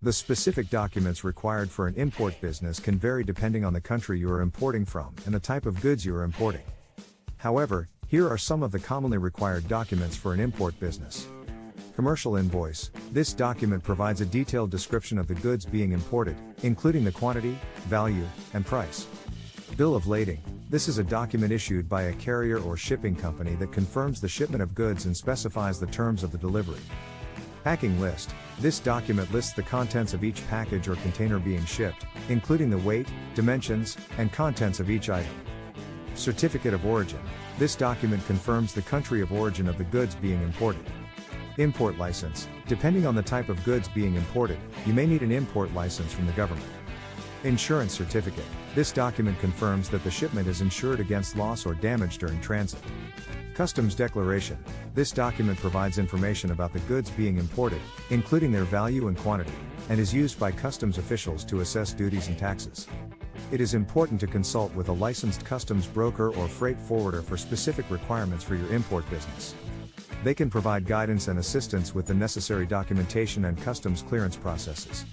The specific documents required for an import business can vary depending on the country you are importing from and the type of goods you are importing. However, here are some of the commonly required documents for an import business. Commercial invoice. This document provides a detailed description of the goods being imported, including the quantity, value, and price. Bill of lading. This is a document issued by a carrier or shipping company that confirms the shipment of goods and specifies the terms of the delivery. Packing list. This document lists the contents of each package or container being shipped, including the weight, dimensions, and contents of each item. Certificate of origin. This document confirms the country of origin of the goods being imported. Import license. Depending on the type of goods being imported, you may need an import license from the government. Insurance certificate. This document confirms that the shipment is insured against loss or damage during transit. Customs declaration. This document provides information about the goods being imported, including their value and quantity, and is used by customs officials to assess duties and taxes. It is important to consult with a licensed customs broker or freight forwarder for specific requirements for your import business. They can provide guidance and assistance with the necessary documentation and customs clearance processes.